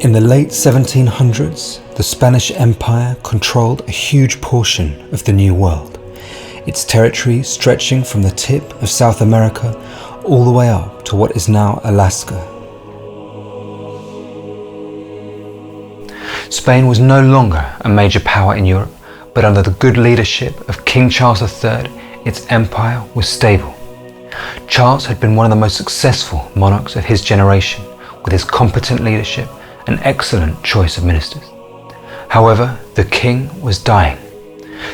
In the late 1700s, the Spanish Empire controlled a huge portion of the New World, its territory stretching from the tip of South America all the way up to what is now Alaska. Spain was no longer a major power in Europe, but under the good leadership of King Charles III, its empire was stable. Charles had been one of the most successful monarchs of his generation, with his competent leadership and excellent choice of ministers. However, the king was dying.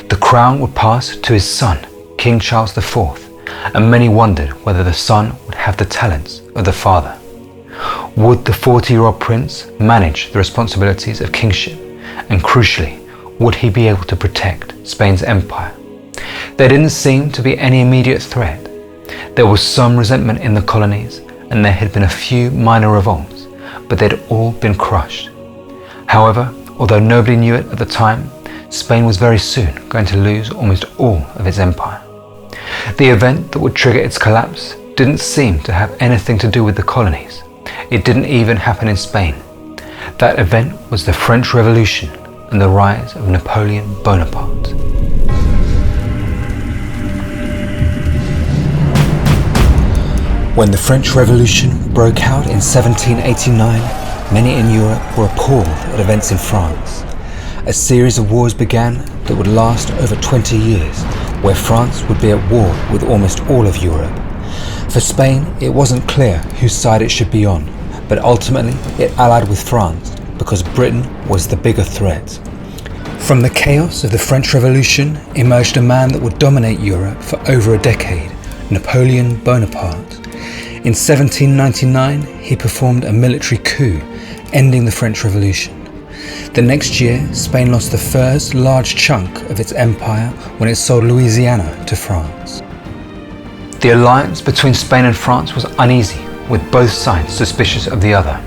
The crown would pass to his son, King Charles IV, and many wondered whether the son would have the talents of the father. Would the 40-year-old prince manage the responsibilities of kingship, and crucially, would he be able to protect Spain's empire? There didn't seem to be any immediate threat. There was some resentment in the colonies, and there had been a few minor revolts, but they'd all been crushed. However, although nobody knew it at the time, Spain was very soon going to lose almost all of its empire. The event that would trigger its collapse didn't seem to have anything to do with the colonies. It didn't even happen in Spain. That event was the French Revolution and the rise of Napoleon Bonaparte. When the French Revolution broke out in 1789, many in Europe were appalled at events in France. A series of wars began that would last over 20 years, where France would be at war with almost all of Europe. For Spain, it wasn't clear whose side it should be on, but ultimately it allied with France because Britain was the bigger threat. From the chaos of the French Revolution emerged a man that would dominate Europe for over a decade, Napoleon Bonaparte. In 1799, he performed a military coup, ending the French Revolution. The next year, Spain lost the first large chunk of its empire when it sold Louisiana to France. The alliance between Spain and France was uneasy, with both sides suspicious of the other.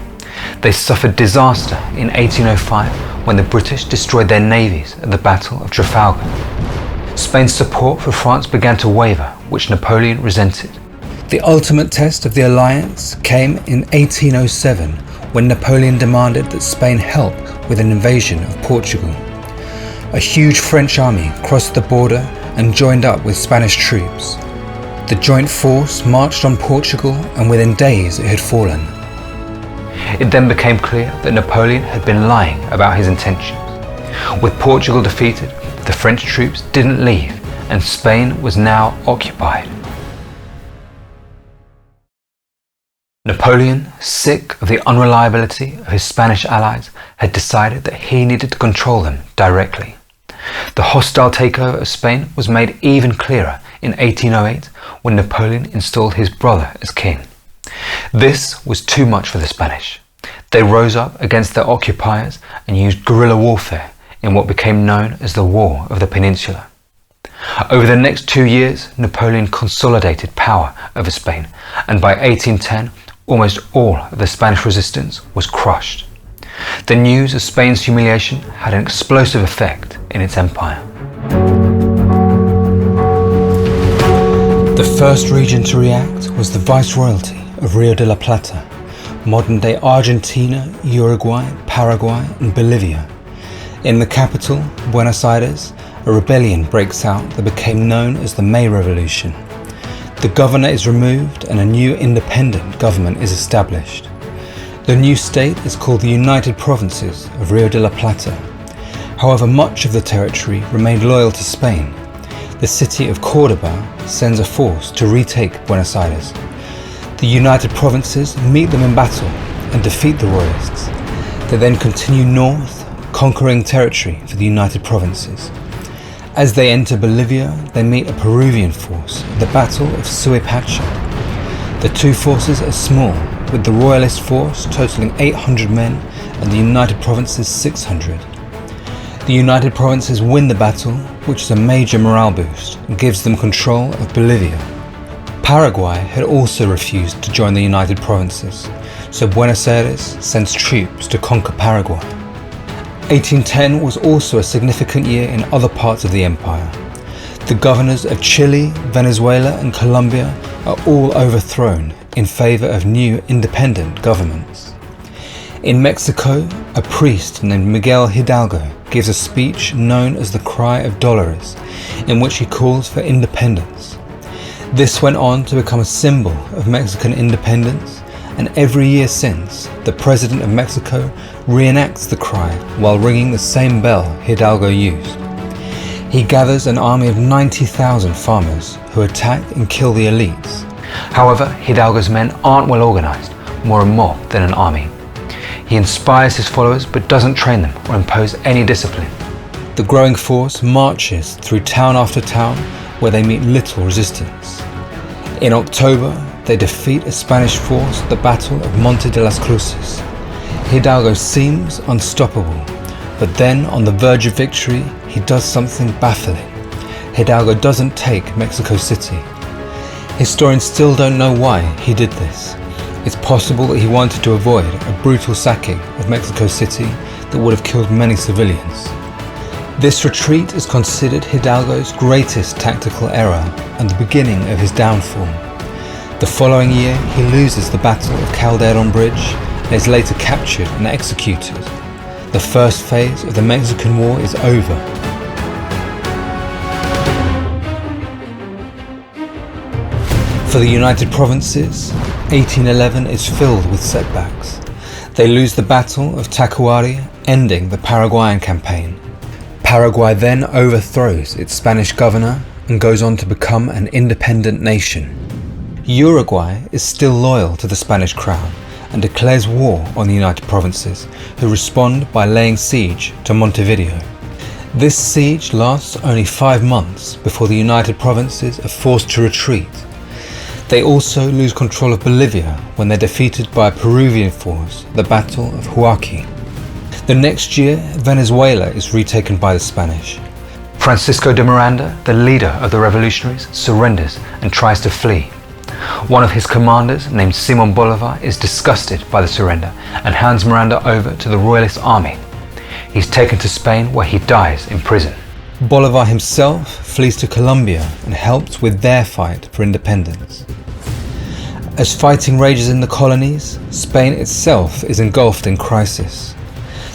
They suffered disaster in 1805 when the British destroyed their navies at the Battle of Trafalgar. Spain's support for France began to waver, which Napoleon resented. The ultimate test of the alliance came in 1807, when Napoleon demanded that Spain help with an invasion of Portugal. A huge French army crossed the border and joined up with Spanish troops. The joint force marched on Portugal, and within days it had fallen. It then became clear that Napoleon had been lying about his intentions. With Portugal defeated, the French troops didn't leave, and Spain was now occupied. Napoleon, sick of the unreliability of his Spanish allies, had decided that he needed to control them directly. The hostile takeover of Spain was made even clearer in 1808 when Napoleon installed his brother as king. This was too much for the Spanish. They rose up against their occupiers and used guerrilla warfare in what became known as the War of the Peninsula. Over the next 2 years, Napoleon consolidated power over Spain, and by 1810, almost all of the Spanish resistance was crushed. The news of Spain's humiliation had an explosive effect in its empire. The first region to react was the Viceroyalty of Rio de la Plata, modern-day Argentina, Uruguay, Paraguay and Bolivia. In the capital, Buenos Aires, a rebellion breaks out that became known as the May Revolution. The governor is removed and a new independent government is established. The new state is called the United Provinces of Rio de la Plata. However, much of the territory remained loyal to Spain. The city of Córdoba sends a force to retake Buenos Aires. The United Provinces meet them in battle and defeat the Royalists. They then continue north, conquering territory for the United Provinces. As they enter Bolivia, they meet a Peruvian force at the Battle of Suipacha. The two forces are small, with the Royalist force totaling 800 men and the United Provinces 600. The United Provinces win the battle, which is a major morale boost and gives them control of Bolivia. Paraguay had also refused to join the United Provinces, so Buenos Aires sends troops to conquer Paraguay. 1810 was also a significant year in other parts of the empire. The governors of Chile, Venezuela and Colombia are all overthrown in favor of new independent governments. In Mexico, a priest named Miguel Hidalgo gives a speech known as the Cry of Dolores, in which he calls for independence. This went on to become a symbol of Mexican independence, and every year since, the President of Mexico reenacts the cry while ringing the same bell Hidalgo used. He gathers an army of 90,000 farmers who attack and kill the elites. However, Hidalgo's men aren't well organized, more a mob than an army. He inspires his followers but doesn't train them or impose any discipline. The growing force marches through town after town where they meet little resistance. In October, they defeat a Spanish force at the Battle of Monte de las Cruces. Hidalgo seems unstoppable, but then on the verge of victory, he does something baffling. Hidalgo doesn't take Mexico City. Historians still don't know why he did this. It's possible that he wanted to avoid a brutal sacking of Mexico City that would have killed many civilians. This retreat is considered Hidalgo's greatest tactical error and the beginning of his downfall. The following year, he loses the Battle of Calderon Bridge and is later captured and executed. The first phase of the Mexican War is over. For the United Provinces, 1811 is filled with setbacks. They lose the Battle of Tacuary, ending the Paraguayan campaign. Paraguay then overthrows its Spanish governor and goes on to become an independent nation. Uruguay is still loyal to the Spanish crown and declares war on the United Provinces, who respond by laying siege to Montevideo. This siege lasts only 5 months before the United Provinces are forced to retreat. They also lose control of Bolivia when they're defeated by a Peruvian force at the Battle of Huaqui. The next year, Venezuela is retaken by the Spanish. Francisco de Miranda, the leader of the revolutionaries, surrenders and tries to flee. One of his commanders, named Simón Bolívar, is disgusted by the surrender and hands Miranda over to the royalist army. He's taken to Spain, where he dies in prison. Bolívar himself flees to Colombia and helps with their fight for independence. As fighting rages in the colonies, Spain itself is engulfed in crisis.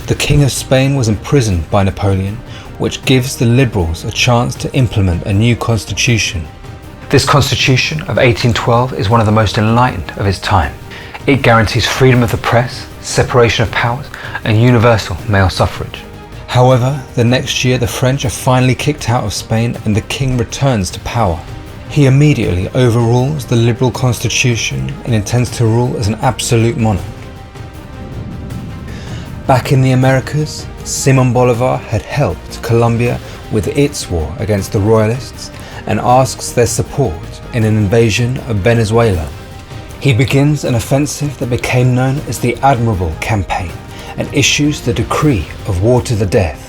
The King of Spain was imprisoned by Napoleon, which gives the liberals a chance to implement a new constitution. This constitution of 1812 is one of the most enlightened of its time. It guarantees freedom of the press, separation of powers, and universal male suffrage. However, the next year the French are finally kicked out of Spain and the king returns to power. He immediately overrules the liberal constitution and intends to rule as an absolute monarch. Back in the Americas, Simón Bolívar had helped Colombia with its war against the royalists and asks their support in an invasion of Venezuela. He begins an offensive that became known as the Admirable Campaign and issues the decree of war to the death.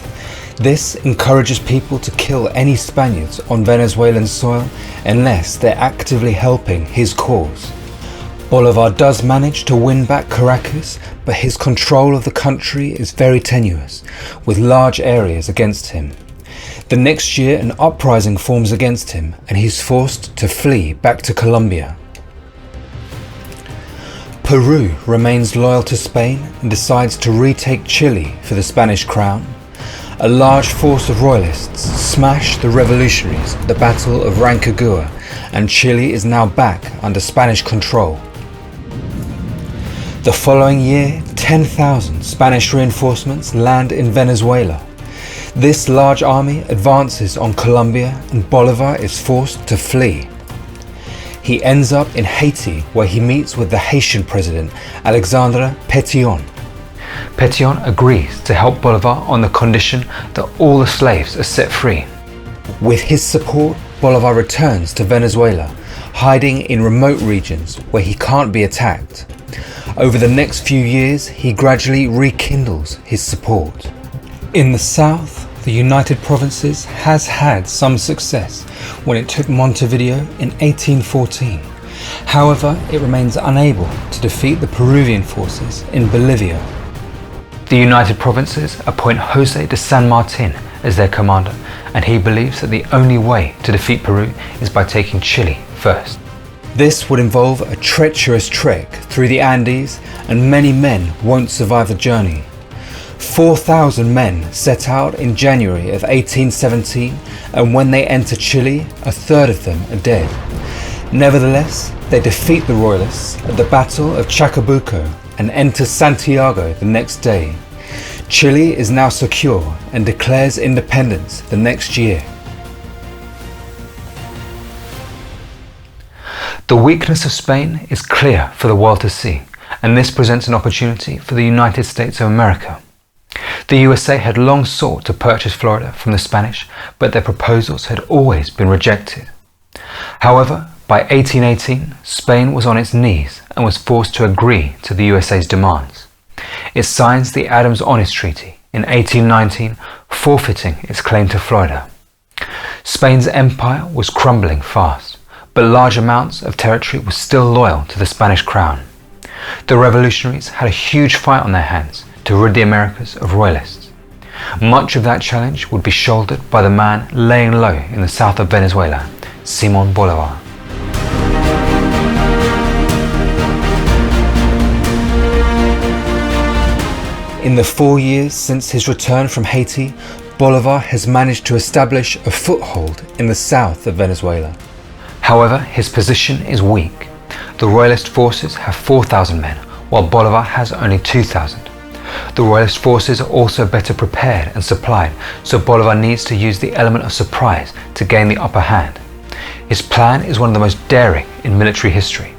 This encourages people to kill any Spaniards on Venezuelan soil unless they're actively helping his cause. Bolívar does manage to win back Caracas, but his control of the country is very tenuous, with large areas against him. The next year an uprising forms against him and he's forced to flee back to Colombia. Peru remains loyal to Spain and decides to retake Chile for the Spanish crown. A large force of royalists smash the revolutionaries at the Battle of Rancagua, and Chile is now back under Spanish control. The following year, 10,000 Spanish reinforcements land in Venezuela. This large army advances on Colombia and Bolívar is forced to flee. He ends up in Haiti, where he meets with the Haitian president, Alexandre Pétion. Pétion agrees to help Bolívar on the condition that all the slaves are set free. With his support, Bolívar returns to Venezuela, hiding in remote regions where he can't be attacked. Over the next few years, he gradually rekindles his support. In the south, the United Provinces has had some success when it took Montevideo in 1814. However, it remains unable to defeat the Peruvian forces in Bolivia. The United Provinces appoint José de San Martin as their commander, and he believes that the only way to defeat Peru is by taking Chile first. This would involve a treacherous trek through the Andes, and many men won't survive the journey. 4,000 men set out in January of 1817, and when they enter Chile, a third of them are dead. Nevertheless, they defeat the Royalists at the Battle of Chacabuco and enter Santiago the next day. Chile is now secure and declares independence the next year. The weakness of Spain is clear for the world to see, and this presents an opportunity for the United States of America. The USA had long sought to purchase Florida from the Spanish, but their proposals had always been rejected. However, by 1818, Spain was on its knees and was forced to agree to the USA's demands. It signs the Adams-Onis Treaty in 1819, forfeiting its claim to Florida. Spain's empire was crumbling fast, but large amounts of territory was still loyal to the Spanish crown. The revolutionaries had a huge fight on their hands to rid the Americas of Royalists. Much of that challenge would be shouldered by the man laying low in the south of Venezuela, Simón Bolívar. In the 4 years since his return from Haiti, Bolívar has managed to establish a foothold in the south of Venezuela. However, his position is weak. The Royalist forces have 4,000 men, while Bolívar has only 2,000. The Royalist forces are also better prepared and supplied, so Bolívar needs to use the element of surprise to gain the upper hand. His plan is one of the most daring in military history.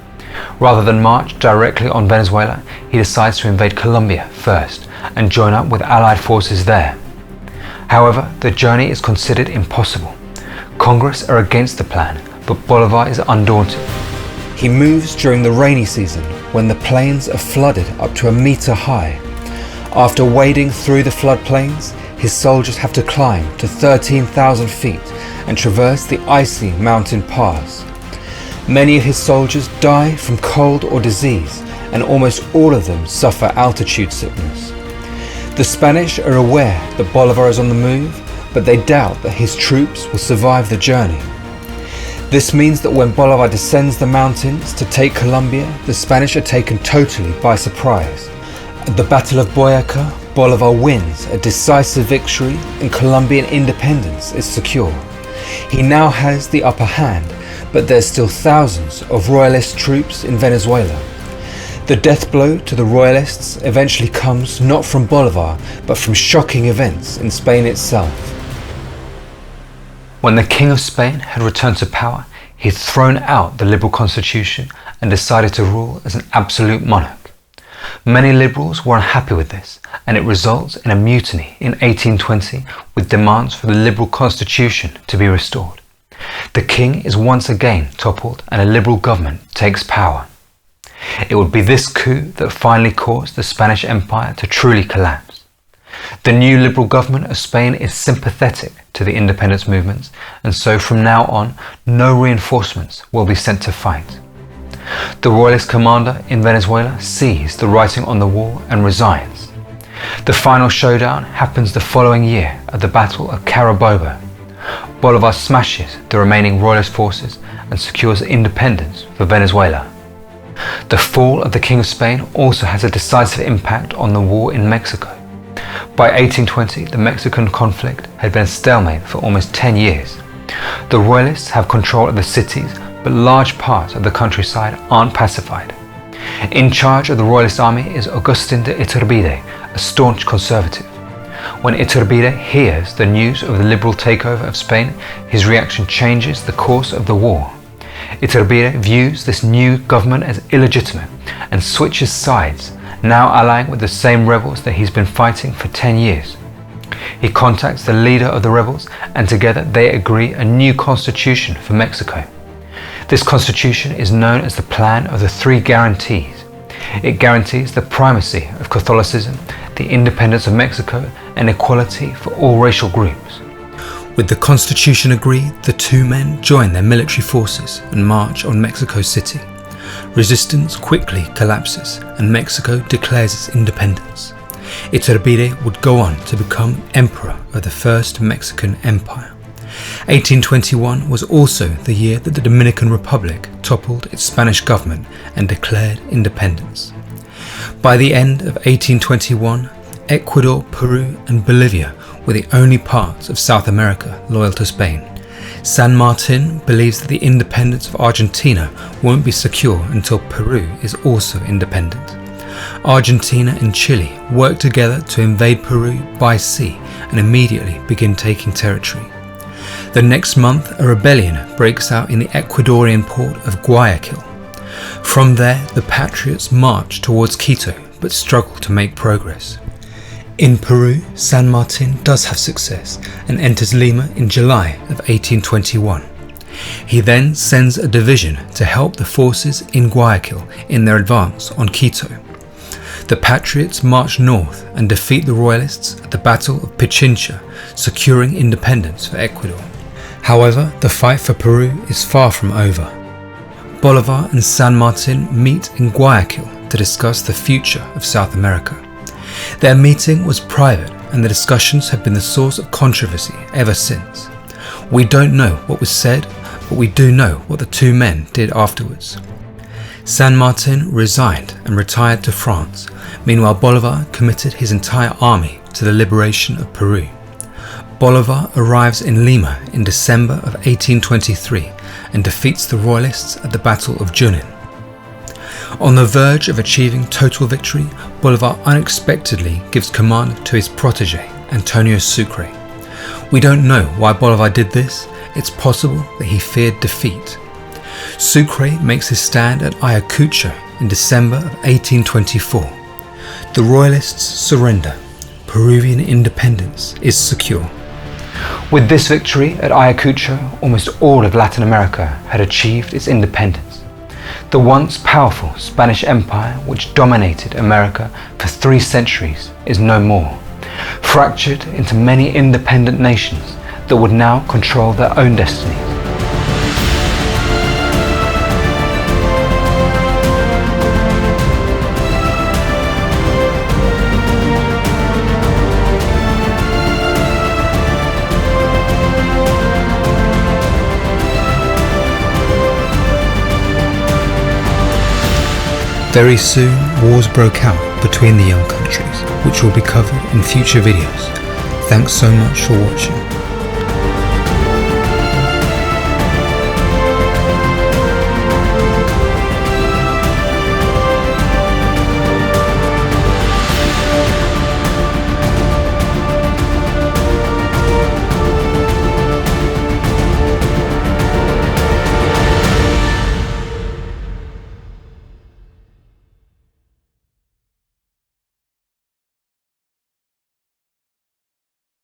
Rather than march directly on Venezuela, he decides to invade Colombia first and join up with Allied forces there. However, the journey is considered impossible. Congress are against the plan, but Bolívar is undaunted. He moves during the rainy season when the plains are flooded up to a meter high. After wading through the floodplains, his soldiers have to climb to 13,000 feet and traverse the icy mountain pass. Many of his soldiers die from cold or disease, and almost all of them suffer altitude sickness. The Spanish are aware that Bolívar is on the move, but they doubt that his troops will survive the journey. This means that when Bolívar descends the mountains to take Colombia, the Spanish are taken totally by surprise. At the Battle of Boyaca, Bolívar wins a decisive victory and Colombian independence is secure. He now has the upper hand, but there's still thousands of Royalist troops in Venezuela. The death blow to the Royalists eventually comes not from Bolívar, but from shocking events in Spain itself. When the King of Spain had returned to power, he had thrown out the liberal constitution and decided to rule as an absolute monarch. Many liberals were unhappy with this, and it results in a mutiny in 1820 with demands for the liberal constitution to be restored. The king is once again toppled and a liberal government takes power. It would be this coup that finally caused the Spanish Empire to truly collapse. The new liberal government of Spain is sympathetic to the independence movements, and so from now on, no reinforcements will be sent to fight. The Royalist commander in Venezuela sees the writing on the wall and resigns. The final showdown happens the following year at the Battle of Carabobo. Bolívar smashes the remaining Royalist forces and secures independence for Venezuela. The fall of the King of Spain also has a decisive impact on the war in Mexico. By 1820, the Mexican conflict had been a stalemate for almost 10 years. The Royalists have control of the cities, but large parts of the countryside aren't pacified. In charge of the Royalist army is Agustín de Iturbide, a staunch conservative. When Iturbide hears the news of the liberal takeover of Spain, his reaction changes the course of the war. Iturbide views this new government as illegitimate and switches sides, now allying with the same rebels that he's been fighting for 10 years. He contacts the leader of the rebels, and together they agree a new constitution for Mexico. This constitution is known as the Plan of the Three Guarantees. It guarantees the primacy of Catholicism, the independence of Mexico, and equality for all racial groups. With the constitution agreed, the two men join their military forces and march on Mexico City. Resistance quickly collapses and Mexico declares its independence. Iturbide would go on to become emperor of the First Mexican Empire. 1821 was also the year that the Dominican Republic toppled its Spanish government and declared independence. By the end of 1821, Ecuador, Peru and Bolivia were the only parts of South America loyal to Spain. San Martin believes that the independence of Argentina won't be secure until Peru is also independent. Argentina and Chile work together to invade Peru by sea and immediately begin taking territory. The next month, a rebellion breaks out in the Ecuadorian port of Guayaquil. From there, the patriots march towards Quito but struggle to make progress. In Peru, San Martin does have success and enters Lima in July of 1821. He then sends a division to help the forces in Guayaquil in their advance on Quito. The patriots march north and defeat the royalists at the Battle of Pichincha, securing independence for Ecuador. However, the fight for Peru is far from over. Bolivar and San Martin meet in Guayaquil to discuss the future of South America. Their meeting was private and the discussions have been the source of controversy ever since. We don't know what was said, but we do know what the two men did afterwards. San Martin resigned and retired to France. Meanwhile, Bolivar committed his entire army to the liberation of Peru. Bolivar arrives in Lima in December of 1823 and defeats the royalists at the Battle of Junin. On the verge of achieving total victory, Bolivar unexpectedly gives command to his protege, Antonio Sucre. We don't know why Bolivar did this. It's possible that he feared defeat. Sucre makes his stand at Ayacucho in December of 1824. The royalists surrender. Peruvian independence is secure. With this victory at Ayacucho, almost all of Latin America had achieved its independence. The once powerful Spanish Empire, which dominated America for 3 centuries, is no more, fractured into many independent nations that would now control their own destinies. Very soon, wars broke out between the young countries, which will be covered in future videos. Thanks so much for watching.